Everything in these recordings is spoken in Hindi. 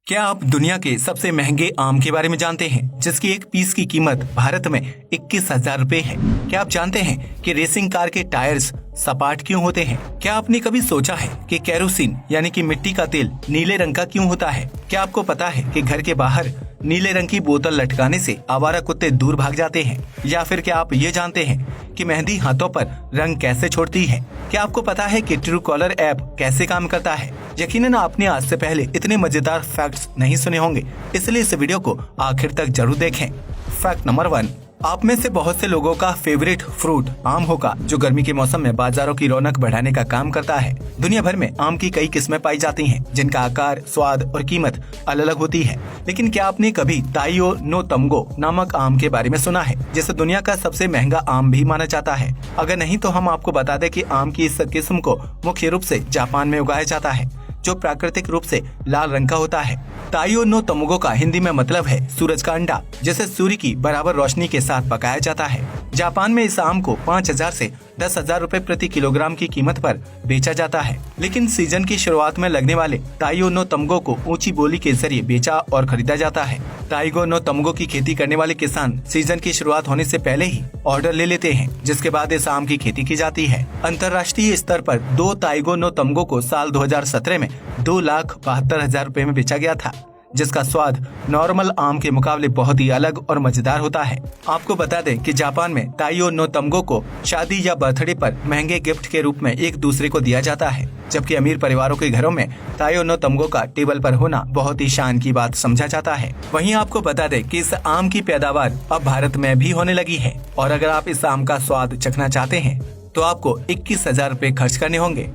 क्या आप दुनिया के सबसे महंगे आम के बारे में जानते हैं, जिसकी एक पीस की कीमत भारत में 21,000 रुपए है? क्या आप जानते हैं कि रेसिंग कार के टायर्स सपाट क्यों होते हैं? क्या आपने कभी सोचा है कि केरोसिन यानी कि मिट्टी का तेल नीले रंग का क्यों होता है? क्या आपको पता है कि घर के बाहर नीले रंग की बोतल लटकाने से आवारा कुत्ते दूर भाग जाते हैं? या फिर क्या आप ये जानते हैं कि मेहंदी हाथों पर रंग कैसे छोड़ती है? क्या आपको पता है कि ट्रू कॉलर ऐप कैसे काम करता है? यकीनन आपने आज से पहले इतने मजेदार फैक्ट्स नहीं सुने होंगे, इसलिए इस वीडियो को आखिर तक जरूर देखें। फैक्ट नंबर 1, आप में से बहुत से लोगों का फेवरेट फ्रूट आम होगा, जो गर्मी के मौसम में बाजारों की रौनक बढ़ाने का काम करता है। दुनिया भर में आम की कई किस्में पाई जाती हैं, जिनका आकार, स्वाद और कीमत अलग अलग होती है। लेकिन क्या आपने कभी ताइयो नो तमगो नामक आम के बारे में सुना है, जिसे दुनिया का सबसे महंगा आम भी माना जाता है? अगर नहीं तो हम आपको बता दें कि आम की इस किस्म को मुख्य रूप से जापान में उगाया जाता है, जो प्राकृतिक रूप से लाल रंग का होता है। ताइयो नो तमगो का हिंदी में मतलब है सूरज का अंडा, जिसे सूर्य की बराबर रोशनी के साथ पकाया जाता है। जापान में इस आम को 5,000 से 10,000 रुपए प्रति किलोग्राम की कीमत पर बेचा जाता है। लेकिन सीजन की शुरुआत में लगने वाले ताइयो नो तमगो को ऊंची बोली के जरिए बेचा और खरीदा जाता है। ताइगो नो तमगो की खेती करने वाले किसान सीजन की शुरुआत होने से पहले ही ऑर्डर ले लेते हैं, जिसके बाद इस आम की खेती की जाती है। अंतर्राष्ट्रीय स्तर पर 2 ताइगो नो तमगो को साल 2017 में 2,72,000 रुपए में बेचा गया था, जिसका स्वाद नॉर्मल आम के मुकाबले बहुत ही अलग और मजेदार होता है। आपको बता दें कि जापान में ताइयो नो तमगो को शादी या बर्थडे पर महंगे गिफ्ट के रूप में एक दूसरे को दिया जाता है, जबकि अमीर परिवारों के घरों में ताइयो नो तमगो का टेबल पर होना बहुत ही शान की बात समझा जाता है। वहीं आपको बता दें कि इस आम की पैदावार अब भारत में भी होने लगी है, और अगर आप इस आम का स्वाद चखना चाहते हैं तो आपको 21,000 रुपए खर्च करने होंगे।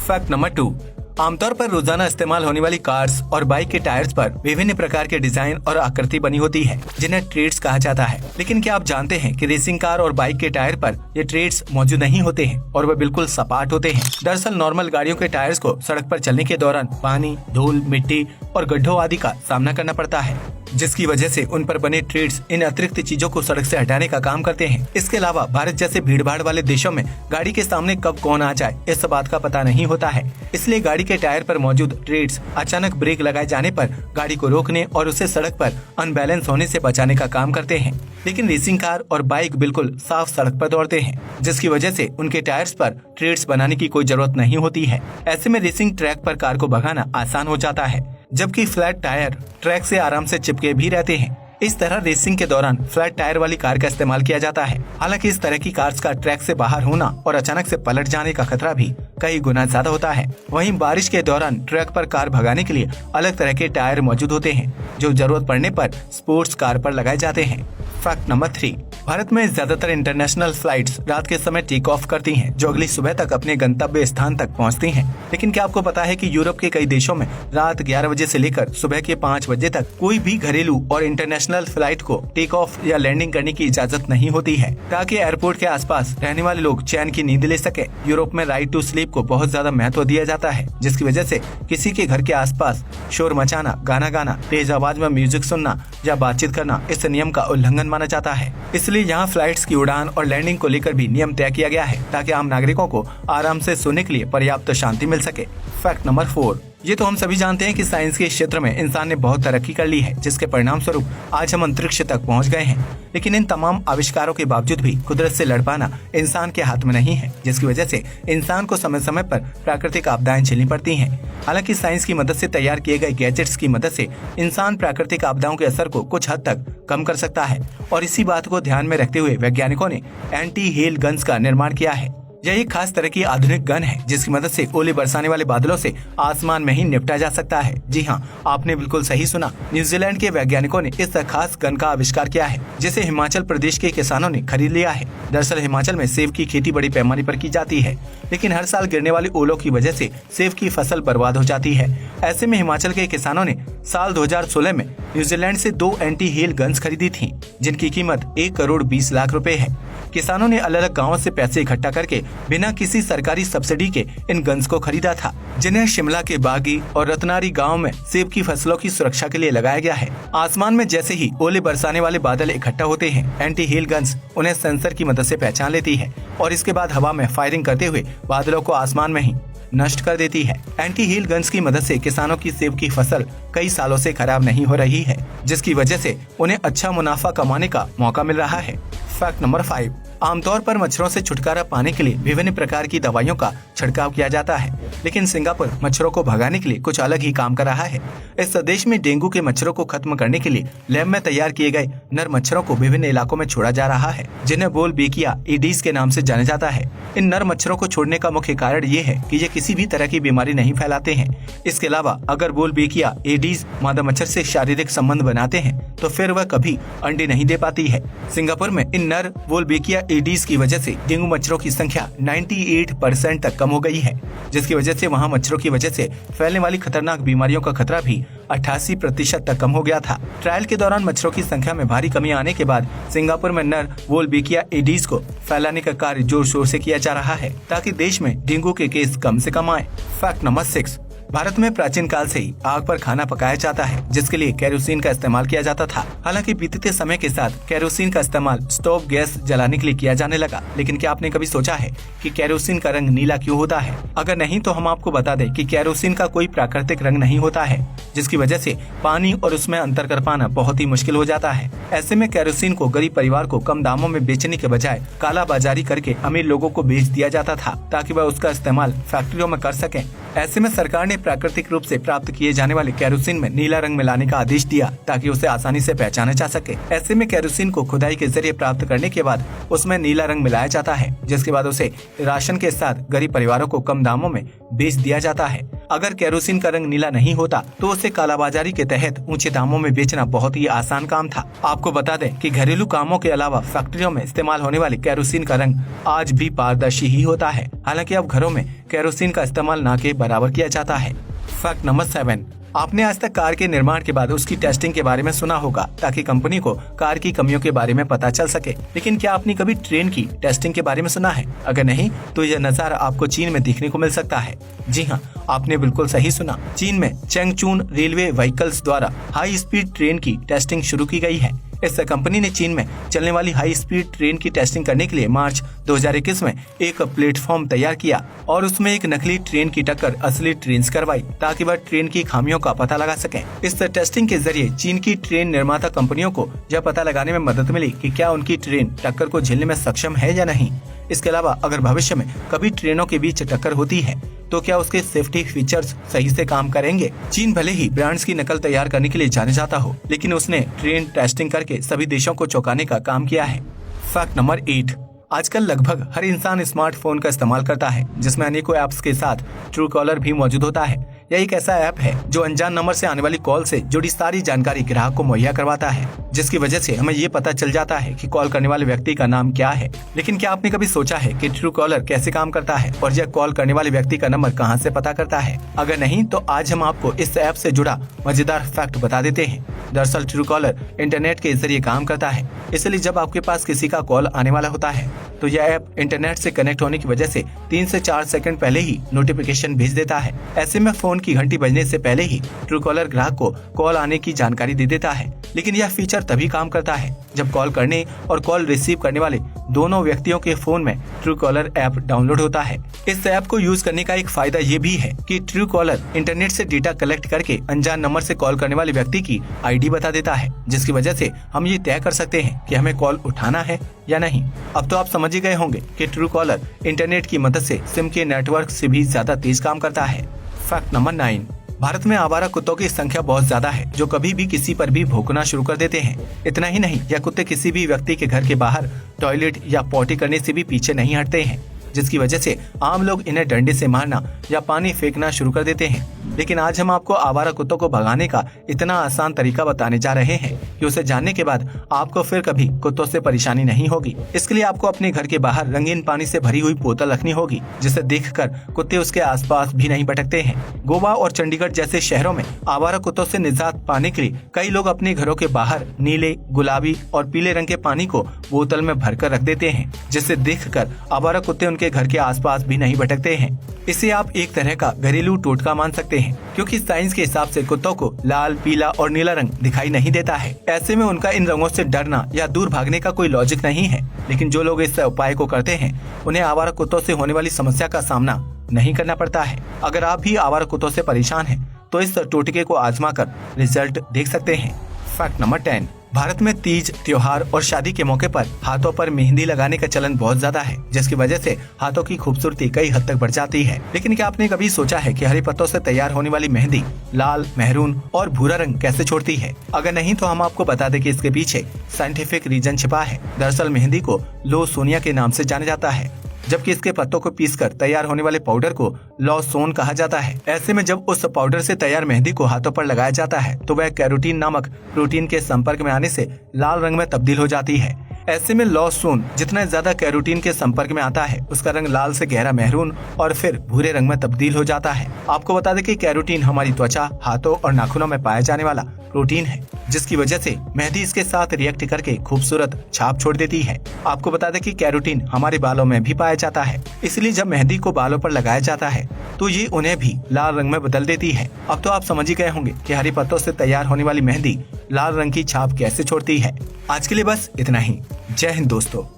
फैक्ट नंबर 2, आमतौर पर रोजाना इस्तेमाल होने वाली कार्स और बाइक के टायर्स पर विभिन्न प्रकार के डिजाइन और आकृति बनी होती है, जिन्हें ट्रेड्स कहा जाता है। लेकिन क्या आप जानते हैं कि रेसिंग कार और बाइक के टायर पर ये ट्रेड्स मौजूद नहीं होते हैं और वे बिल्कुल सपाट होते हैं। दरअसल नॉर्मल गाड़ियों के टायर्स को सड़क पर चलने के दौरान पानी, धूल, मिट्टी और गड्ढों आदि का सामना करना पड़ता है, जिसकी वजह से उन पर बने ट्रेड्स इन अतिरिक्त चीजों को सड़क से हटाने का काम करते हैं। इसके अलावा भारत जैसे भीड़-भाड़ वाले देशों में गाड़ी के सामने कब कौन आ जाए इस बात का पता नहीं होता है, इसलिए गाड़ी के टायर पर मौजूद ट्रेड्स अचानक ब्रेक लगाए जाने पर गाड़ी को रोकने और उसे सड़क पर अनबैलेंस होने से बचाने का काम करते हैं। लेकिन रेसिंग कार और बाइक बिल्कुल साफ सड़क पर दौड़ते हैं, जिसकी वजह से उनके टायर्स पर ट्रेड्स बनाने की कोई जरूरत नहीं होती है। ऐसे में रेसिंग ट्रैक पर कार को भगाना आसान हो जाता है, जबकि फ्लैट टायर ट्रैक से आराम से चिपके भी रहते हैं। इस तरह रेसिंग के दौरान फ्लैट टायर वाली कार का इस्तेमाल किया जाता है। हालांकि इस तरह की कार्स का ट्रैक से बाहर होना और अचानक से पलट जाने का खतरा भी कई गुना ज्यादा होता है। वहीं बारिश के दौरान ट्रैक पर कार भगाने के लिए अलग तरह के टायर मौजूद होते हैं, जो जरूरत पड़ने पर स्पोर्ट्स कार पर लगाए जाते हैं। फैक्ट नंबर 3, भारत में ज्यादातर इंटरनेशनल फ्लाइट्स रात के समय टेक ऑफ करती हैं, जो अगली सुबह तक अपने गंतव्य स्थान तक पहुंचती हैं। लेकिन क्या आपको पता है कि यूरोप के कई देशों में रात 11 बजे से लेकर सुबह के 5 बजे तक कोई भी घरेलू और इंटरनेशनल फ्लाइट को टेक ऑफ या लैंडिंग करने की इजाजत नहीं होती है, ताकि एयरपोर्ट के आसपास रहने वाले लोग चैन की नींद ले सके। यूरोप में राइट टू स्लीप को बहुत ज्यादा महत्व दिया जाता है, जिसकी वजह से किसी के घर के आसपास शोर मचाना, गाना गाना, तेज आवाज में म्यूजिक सुनना या बातचीत करना इस नियम का उल्लंघन माना जाता है। इसलिए यहाँ फ्लाइट्स की उड़ान और लैंडिंग को लेकर भी नियम तय किया गया है, ताकि आम नागरिकों को आराम से सोने के लिए पर्याप्त शांति मिल सके। फैक्ट नंबर 4, ये तो हम सभी जानते हैं कि साइंस के क्षेत्र में इंसान ने बहुत तरक्की कर ली है, जिसके परिणाम स्वरूप आज हम अंतरिक्ष तक पहुंच गए हैं। लेकिन इन तमाम आविष्कारों के बावजूद भी कुदरत से लड़ पाना इंसान के हाथ में नहीं है, जिसकी वजह से इंसान को समय समय पर प्राकृतिक आपदाएं झेलनी पड़ती हैं। हालांकि साइंस की मदद से तैयार किए गए गैजेट्स की मदद से इंसान प्राकृतिक आपदाओं के असर को कुछ हद तक कम कर सकता है, और इसी बात को ध्यान में रखते हुए वैज्ञानिकों ने एंटी हेल गन्स का निर्माण किया है। यह एक खास तरह की आधुनिक गन है, जिसकी मदद से ओले बरसाने वाले बादलों से आसमान में ही निपटा जा सकता है। जी हाँ, आपने बिल्कुल सही सुना। न्यूजीलैंड के वैज्ञानिकों ने इस खास गन का आविष्कार किया है, जिसे हिमाचल प्रदेश के किसानों ने खरीद लिया है। दरअसल हिमाचल में सेब की खेती बड़ी पैमाने पर की जाती है, लेकिन हर साल गिरने वाली ओलों की वजह से सेब की फसल बर्बाद हो जाती है। ऐसे में हिमाचल के किसानों ने साल 2016 में न्यूजीलैंड से 2 एंटी हेल गन्स खरीदी थी, जिनकी कीमत 1,20,00,000 रुपए है। किसानों ने अलग अलग गाँवों से पैसे इकट्ठा करके बिना किसी सरकारी सब्सिडी के इन गन्स को खरीदा था, जिन्हें शिमला के बागी और रतनारी गांव में सेब की फसलों की सुरक्षा के लिए लगाया गया है। आसमान में जैसे ही ओले बरसाने वाले बादल इकट्ठा होते हैं, एंटी हेल गन्स उन्हें सेंसर की मदद से पहचान लेती है और इसके बाद हवा में फायरिंग करते हुए बादलों को आसमान में ही नष्ट कर देती है। एंटी हील गन्स की मदद से किसानों की सेब की फसल कई सालों से खराब नहीं हो रही है, जिसकी वजह से उन्हें अच्छा मुनाफा कमाने का मौका मिल रहा है। फैक्ट नंबर 5, आमतौर पर मच्छरों से छुटकारा पाने के लिए विभिन्न प्रकार की दवाइयों का छिड़काव किया जाता है, लेकिन सिंगापुर मच्छरों को भगाने के लिए कुछ अलग ही काम कर रहा है। इस देश में डेंगू के मच्छरों को खत्म करने के लिए लैब में तैयार किए गए नर मच्छरों को विभिन्न इलाकों में छोड़ा जा रहा है, जिन्हें बोलबेकिया एडीज के नाम से जाना जाता है। इन नर मच्छरों को छोड़ने का मुख्य कारण ये है कि ये किसी भी तरह की बीमारी नहीं फैलाते हैं। इसके अलावा अगर बोलबेकिया एडीज मादा मच्छर से शारीरिक संबंध बनाते हैं तो फिर वह कभी अंडे नहीं दे पाती है। सिंगापुर में इन नर बोलबेकिया एडीज की वजह से डेंगू मच्छरों की संख्या 98% तक कम हो गई है, जिसकी वजह से वहां मच्छरों की वजह से फैलने वाली खतरनाक बीमारियों का खतरा भी 88% तक कम हो गया था। ट्रायल के दौरान मच्छरों की संख्या में भारी कमी आने के बाद सिंगापुर में नर बोलबेकिया एडीज को फैलाने का कार्य जोर शोर से किया जा रहा है, ताकि देश में डेंगू के केस कम से कम आए। फैक्ट नंबर 6, भारत में प्राचीन काल से ही आग पर खाना पकाया जाता है, जिसके लिए केरोसिन का इस्तेमाल किया जाता था। हालांकि बीतते समय के साथ केरोसिन का इस्तेमाल स्टोव गैस जलाने के लिए किया जाने लगा, लेकिन क्या आपने कभी सोचा है कि केरोसिन का रंग नीला क्यों होता है? अगर नहीं तो हम आपको बता दें कि केरोसिन का कोई प्राकृतिक रंग नहीं होता है, जिसकी वजह से पानी और उसमें अंतर कर पाना बहुत ही मुश्किल हो जाता है। ऐसे में केरोसिन को गरीब परिवार को कम दामों में बेचने के बजाय काला बाजारी करके अमीर लोगों को बेच दिया जाता था, ताकि वह उसका इस्तेमाल फैक्ट्रियों में कर सकें। ऐसे में सरकार ने प्राकृतिक रूप से प्राप्त किए जाने वाले केरोसिन में नीला रंग मिलाने का आदेश दिया, ताकि उसे आसानी से पहचाना जा सके। ऐसे में केरोसिन को खुदाई के जरिए प्राप्त करने के बाद उसमें नीला रंग मिलाया जाता है, जिसके बाद उसे राशन के साथ गरीब परिवारों को कम दामों में बेच दिया जाता है। अगर केरोसिन का रंग नीला नहीं होता तो उसे कालाबाजारी के तहत ऊंचे दामों में बेचना बहुत ही आसान काम था। आपको बता दें कि घरेलू कामों के अलावा फैक्ट्रियों में इस्तेमाल होने वाले केरोसिन का रंग आज भी पारदर्शी ही होता है। हालांकि अब घरों में केरोसिन का इस्तेमाल न के बराबर किया जाता है। फैक्ट नंबर 7, आपने आज तक कार के निर्माण के बाद उसकी टेस्टिंग के बारे में सुना होगा, ताकि कंपनी को कार की कमियों के बारे में पता चल सके। लेकिन क्या आपने कभी ट्रेन की टेस्टिंग के बारे में सुना है? अगर नहीं तो यह नजारा आपको चीन में देखने को मिल सकता है। जी हाँ, आपने बिल्कुल सही सुना। चीन में चैंगचून रेलवे व्हीकल्स द्वारा हाई स्पीड ट्रेन की टेस्टिंग शुरू की गई है। इस कंपनी ने चीन में चलने वाली हाई स्पीड ट्रेन की टेस्टिंग करने के लिए मार्च 2021 में एक प्लेटफॉर्म तैयार किया और उसमें एक नकली ट्रेन की टक्कर असली ट्रेन से करवाई, ताकि वह ट्रेन की खामियों का पता लगा सकें। इस टेस्टिंग के जरिए चीन की ट्रेन निर्माता कंपनियों को यह पता लगाने में मदद मिली कि क्या उनकी ट्रेन टक्कर को झेलने में सक्षम है या नहीं। इसके अलावा अगर भविष्य में कभी ट्रेनों के बीच टक्कर होती है तो क्या उसके सेफ्टी फीचर्स सही से काम करेंगे। चीन भले ही ब्रांड्स की नकल तैयार करने के लिए जाने जाता हो, लेकिन उसने ट्रेन टेस्टिंग करके सभी देशों को चौंकाने का काम किया है। फैक्ट नंबर 8, आजकल लगभग हर इंसान स्मार्टफोन का इस्तेमाल करता है, जिसमें अनेकों ऐप्स के साथ ट्रू कॉलर भी मौजूद होता है। यह एक ऐसा ऐप है जो अनजान नंबर से आने वाली कॉल से जुड़ी सारी जानकारी ग्राहक को मुहैया करवाता है, जिसकी वजह से हमें ये पता चल जाता है कि कॉल करने वाले व्यक्ति का नाम क्या है। लेकिन क्या आपने कभी सोचा है कि ट्रू कॉलर कैसे काम करता है और यह कॉल करने वाले व्यक्ति का नंबर कहां से पता करता है? अगर नहीं तो आज हम आपको इस ऐप से जुड़ा मजेदार फैक्ट बता देते हैं। दरअसल ट्रू कॉलर इंटरनेट के जरिए काम करता है, इसलिए जब आपके पास किसी का कॉल आने वाला होता है तो यह ऐप इंटरनेट से कनेक्ट होने की वजह से 3 से 4 सेकंड पहले ही नोटिफिकेशन भेज देता है। ऐसे में फोन की घंटी बजने से पहले ही ट्रू कॉलर ग्राहक को कॉल आने की जानकारी दे देता है। लेकिन यह फीचर तभी काम करता है जब कॉल करने और कॉल रिसीव करने वाले दोनों व्यक्तियों के फोन में ट्रू कॉलर ऐप डाउनलोड होता है। इस ऐप को यूज करने का एक फायदा ये भी है कि ट्रू कॉलर इंटरनेट से डेटा कलेक्ट करके अनजान नंबर से कॉल करने वाले व्यक्ति की आईडी बता देता है, जिसकी वजह से हम ये तय कर सकते हैं कि हमें कॉल उठाना है या नहीं। अब तो आप समझ ही गए होंगे कि ट्रू कॉलर इंटरनेट की मदद से सिम के नेटवर्क से भी ज्यादा तेज काम करता है। फैक्ट नंबर 9, भारत में आवारा कुत्तों की संख्या बहुत ज्यादा है, जो कभी भी किसी पर भी भौंकना शुरू कर देते हैं। इतना ही नहीं, यह कुत्ते किसी भी व्यक्ति के घर के बाहर टॉयलेट या पॉटी करने से भी पीछे नहीं हटते हैं, जिसकी वजह से आम लोग इन्हें डंडे से मारना या पानी फेंकना शुरू कर देते हैं। लेकिन आज हम आपको आवारा कुत्तों को भगाने का इतना आसान तरीका बताने जा रहे हैं कि उसे जानने के बाद आपको फिर कभी कुत्तों से परेशानी नहीं होगी। इसके लिए आपको अपने घर के बाहर रंगीन पानी से भरी हुई बोतल रखनी होगी, जिसे देखकर कुत्ते उसके आसपास भी नहीं भटकते हैं। गोवा और चंडीगढ़ जैसे शहरों में आवारा कुत्तों से निजात पाने के लिए कई लोग अपने घरों के बाहर नीले, गुलाबी और पीले रंग के पानी को बोतल में भरकर रख देते हैं, जिसे देखकर आवारा कुत्ते उनके घर के आसपास भी नहीं भटकते हैं। इसे आप एक तरह का घरेलू टोटका मान सकते हैं, क्योंकि साइंस के हिसाब से कुत्तों को लाल, पीला और नीला रंग दिखाई नहीं देता है। ऐसे में उनका इन रंगों से डरना या दूर भागने का कोई लॉजिक नहीं है। लेकिन जो लोग इस उपाय को करते हैं उन्हें आवारा कुत्तों से होने वाली समस्या का सामना नहीं करना पड़ता है। अगर आप भी आवारा कुत्तों से परेशान हैं, तो इस टोटके को आजमा कर रिजल्ट देख सकते हैं। फैक्ट नंबर 10, भारत में तीज, त्योहार और शादी के मौके पर हाथों पर मेहंदी लगाने का चलन बहुत ज्यादा है, जिसकी वजह से हाथों की खूबसूरती कई हद तक बढ़ जाती है। लेकिन क्या आपने कभी सोचा है कि हरी पत्तों से तैयार होने वाली मेहंदी लाल, मेहरून और भूरा रंग कैसे छोड़ती है? अगर नहीं तो हम आपको बता दें कि इसके पीछे साइंटिफिक रीजन छिपा है। दरअसल मेहंदी को लॉसोनिया के नाम से जाना जाता है, जबकि इसके पत्तों को पीसकर तैयार होने वाले पाउडर को लॉसोन कहा जाता है। ऐसे में जब उस पाउडर से तैयार मेहंदी को हाथों पर लगाया जाता है तो वह कैरोटीन नामक प्रोटीन के संपर्क में आने से लाल रंग में तब्दील हो जाती है। ऐसे में लॉसोन जितना ज्यादा कैरोटीन के संपर्क में आता है, उसका रंग लाल से गहरा मेहरून और फिर भूरे रंग में तब्दील हो जाता है। आपको बता दें कि कैरोटीन हमारी त्वचा, हाथों और नाखूनों में पाया जाने वाला प्रोटीन है, जिसकी वजह से मेहंदी इसके साथ रिएक्ट करके खूबसूरत छाप छोड़ देती है। आपको बता दें कि कैरोटीन हमारे बालों में भी पाया जाता है, इसलिए जब मेहंदी को बालों पर लगाया जाता है तो ये उन्हें भी लाल रंग में बदल देती है। अब तो आप समझ ही गए होंगे कि हरी पत्तों से तैयार होने वाली मेहंदी लाल रंग की छाप कैसे छोड़ती है। आज के लिए बस इतना ही। जय हिंद दोस्तों।